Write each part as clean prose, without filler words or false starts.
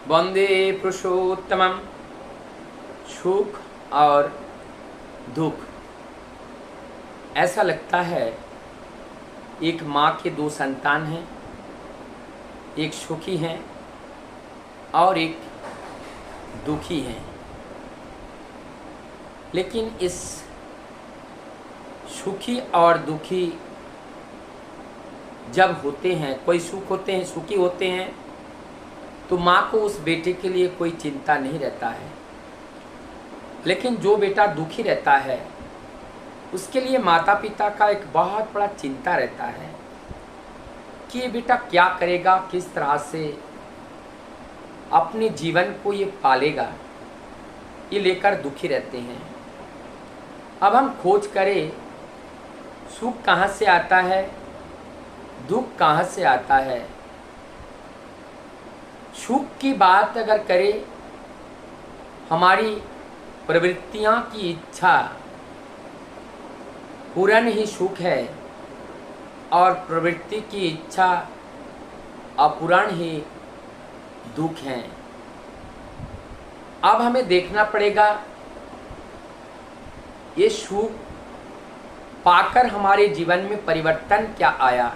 वंदे पुरुषोत्तमम। सुख और दुख, ऐसा लगता है एक माँ के दो संतान हैं, एक सुखी हैं और एक दुखी हैं। लेकिन इस सुखी और दुखी जब होते हैं, कोई सुख होते हैं, सुखी होते हैं, तो माँ को उस बेटे के लिए कोई चिंता नहीं रहता है। लेकिन जो बेटा दुखी रहता है उसके लिए माता पिता का एक बहुत बड़ा चिंता रहता है कि ये बेटा क्या करेगा, किस तरह से अपने जीवन को ये पालेगा, ये लेकर दुखी रहते हैं। अब हम खोज करें सुख कहाँ से आता है, दुख कहाँ से आता है। सुख की बात अगर करें, हमारी प्रवृत्तियाँ की इच्छा पूर्ण ही सुख है और प्रवृत्ति की इच्छा अपूर्ण ही दुख है। अब हमें देखना पड़ेगा ये सुख पाकर हमारे जीवन में परिवर्तन क्या आया।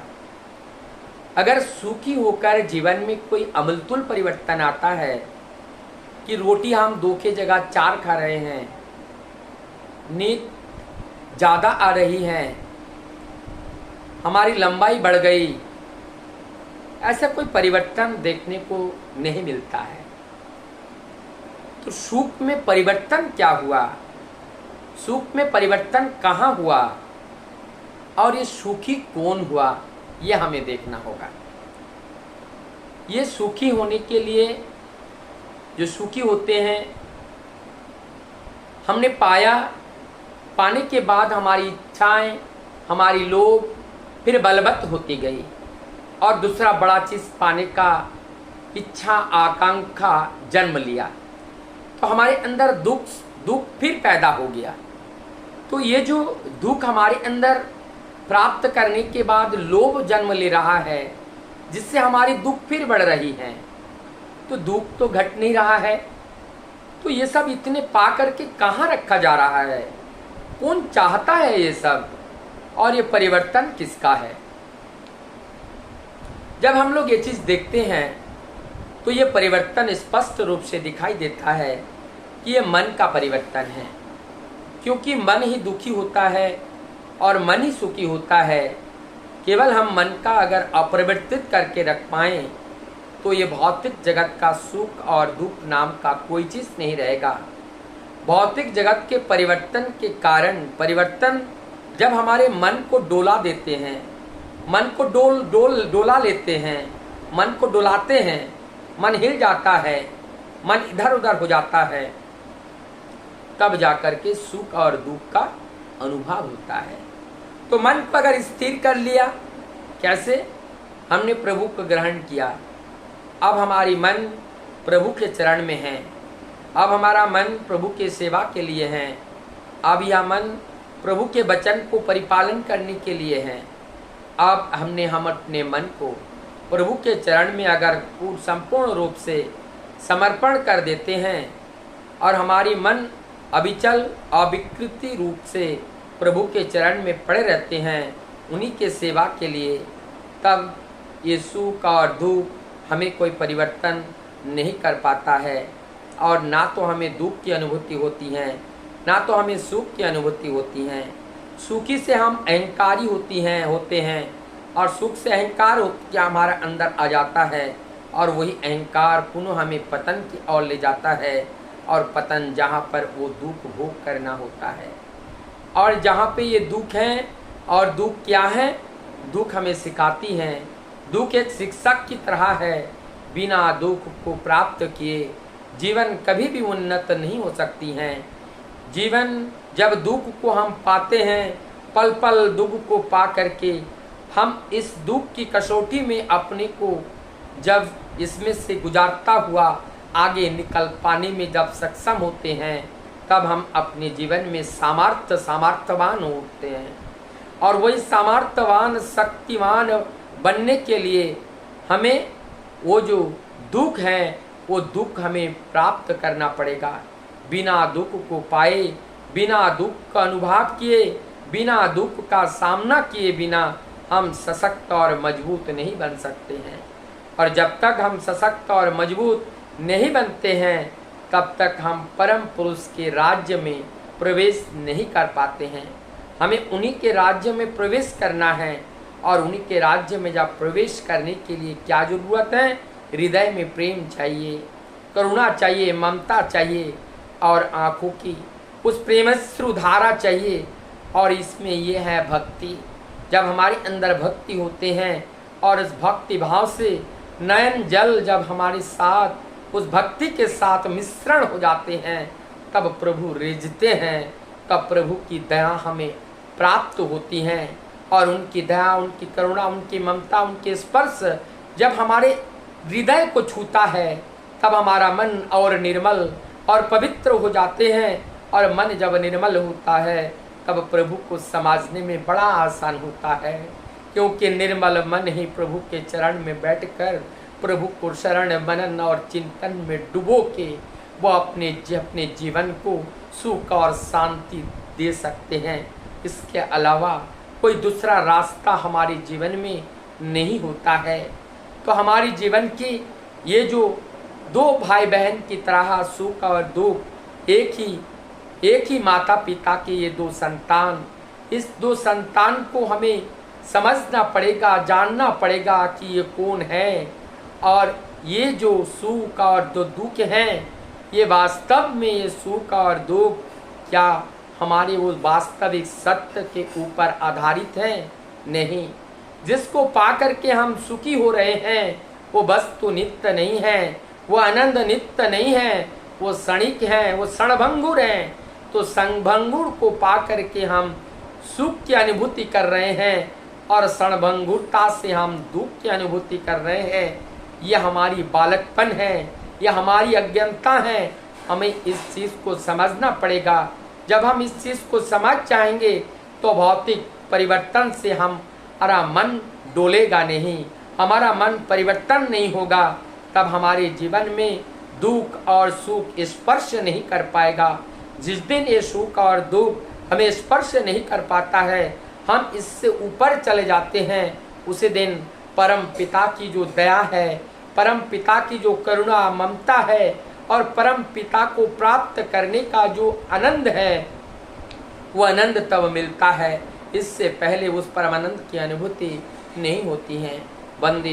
अगर सुखी होकर जीवन में कोई अमूलतूल परिवर्तन आता है कि रोटी हम 2 की जगह 4 खा रहे हैं, नींद ज़्यादा आ रही है, हमारी लंबाई बढ़ गई, ऐसा कोई परिवर्तन देखने को नहीं मिलता है। तो सुख में परिवर्तन क्या हुआ, सुख में परिवर्तन कहाँ हुआ और ये सुखी कौन हुआ, ये हमें देखना होगा। ये सुखी होने के लिए, जो सुखी होते हैं, हमने पाने के बाद हमारी इच्छाएं, हमारी लोभ फिर बलवत्त होती गई और दूसरा बड़ा चीज़ पाने का इच्छा, आकांक्षा जन्म लिया, तो हमारे अंदर दुख फिर पैदा हो गया। तो ये जो दुख हमारे अंदर प्राप्त करने के बाद लोभ जन्म ले रहा है, जिससे हमारी दुख फिर बढ़ रही है, तो दुख तो घट नहीं रहा है। तो ये सब इतने पा करके कहाँ रखा जा रहा है, कौन चाहता है ये सब, और ये परिवर्तन किसका है। जब हम लोग ये चीज़ देखते हैं तो ये परिवर्तन स्पष्ट रूप से दिखाई देता है कि ये मन का परिवर्तन है, क्योंकि मन ही दुखी होता है और मन ही सुखी होता है। केवल हम मन का अगर अपरिवर्तित करके रख पाएँ तो ये भौतिक जगत का सुख और दुख नाम का कोई चीज़ नहीं रहेगा। भौतिक जगत के परिवर्तन के कारण, परिवर्तन जब हमारे मन को डोला देते हैं, मन को डोला लेते हैं, मन को डोलाते हैं, मन हिल जाता है, मन इधर उधर हो जाता है, तब जाकर के सुख और दुख का अनुभव होता है। तो मन को अगर स्थिर कर लिया, कैसे? हमने प्रभु को ग्रहण किया, अब हमारी मन प्रभु के चरण में है, अब हमारा मन प्रभु के सेवा के लिए है, अब यह मन प्रभु के वचन को परिपालन करने के लिए है। अब हम अपने मन को प्रभु के चरण में अगर संपूर्ण रूप से समर्पण कर देते हैं और हमारी मन अविचल अविकृति रूप से प्रभु के चरण में पड़े रहते हैं उन्हीं के सेवा के लिए, तब ये सुख और दुख हमें कोई परिवर्तन नहीं कर पाता है। और ना तो हमें दुख की अनुभूति होती है, ना तो हमें सुख की अनुभूति होती है। सुखी से हम अहंकारी होते हैं और सुख से अहंकार क्या हमारा अंदर आ जाता है और वही अहंकार पुनः हमें पतन की ओर ले जाता है, और पतन जहाँ पर वो दुख भोग करना होता है। और जहाँ पे ये दुख है, और दुख क्या है, दुख हमें सिखाती है, दुख एक शिक्षक की तरह है। बिना दुख को प्राप्त किए जीवन कभी भी उन्नत नहीं हो सकती हैं। जीवन जब दुख को हम पाते हैं, पल पल दुख को पा करके हम इस दुख की कसौटी में अपने को जब इसमें से गुजारता हुआ आगे निकल पाने में जब सक्षम होते हैं, तब हम अपने जीवन में सामर्थ्यवान होते हैं। और वही सामर्थ्यवान शक्तिवान बनने के लिए हमें वो जो दुख है वो दुख हमें प्राप्त करना पड़ेगा। बिना दुख को पाए, बिना दुख का अनुभव किए, बिना दुख का सामना किए बिना हम सशक्त और मजबूत नहीं बन सकते हैं। और जब तक हम सशक्त और मजबूत नहीं बनते हैं तब तक हम परम पुरुष के राज्य में प्रवेश नहीं कर पाते हैं। हमें उन्हीं के राज्य में प्रवेश करना है, और उन्हीं के राज्य में जब प्रवेश करने के लिए क्या जरूरत है? हृदय में प्रेम चाहिए, करुणा चाहिए, ममता चाहिए, और आँखों की उस प्रेमश्रु धारा चाहिए। और इसमें ये है भक्ति। जब हमारे अंदर भक्ति होते हैं और इस भक्ति भाव से नयन जल जब हमारे साथ उस भक्ति के साथ मिश्रण हो जाते हैं तब प्रभु रिझते हैं, तब प्रभु की दया हमें प्राप्त होती हैं। और उनकी दया, उनकी करुणा, उनकी ममता, उनके स्पर्श जब हमारे हृदय को छूता है तब हमारा मन और निर्मल और पवित्र हो जाते हैं। और मन जब निर्मल होता है तब प्रभु को समझने में बड़ा आसान होता है, क्योंकि निर्मल मन ही प्रभु के चरण में बैठकर प्रभु को शरण मनन और चिंतन में डुबो के वो अपने जीवन को सुख और शांति दे सकते हैं। इसके अलावा कोई दूसरा रास्ता हमारे जीवन में नहीं होता है। तो हमारी जीवन की ये जो दो भाई बहन की तरह सुख और दुख, एक ही माता पिता के ये दो संतान, इस दो संतान को हमें समझना पड़ेगा, जानना पड़ेगा कि ये कौन है, और ये जो सुख और जो दुख हैं ये वास्तव में ये सुख और दुख क्या हमारे वो वास्तविक सत्य के ऊपर आधारित हैं? नहीं। जिसको पाकर के हम सुखी हो रहे हैं वो वस्तु नित्य नहीं है, वो आनंद नित्य नहीं है, वो क्षणिक हैं, वो क्षणभंगुर हैं। तो क्षणभंगुर को पाकर के हम सुख की अनुभूति कर रहे हैं और क्षणभंगुरता से हम दुख की अनुभूति कर रहे हैं। यह हमारी बालकपन है, यह हमारी अज्ञानता है। हमें इस चीज़ को समझना पड़ेगा। जब हम इस चीज़ को समझ जाएंगे तो भौतिक परिवर्तन से हमारा मन डोलेगा नहीं, हमारा मन परिवर्तन नहीं होगा, तब हमारे जीवन में दुख और सुख स्पर्श नहीं कर पाएगा। जिस दिन ये सुख और दुख हमें स्पर्श नहीं कर पाता है, हम इससे ऊपर चले जाते हैं, उसी दिन परम पिता की जो दया है, परम पिता की जो करुणा ममता है और परम पिता को प्राप्त करने का जो आनंद है वो आनंद तब मिलता है। इससे पहले उस परम आनंद की अनुभूति नहीं होती है। वंदे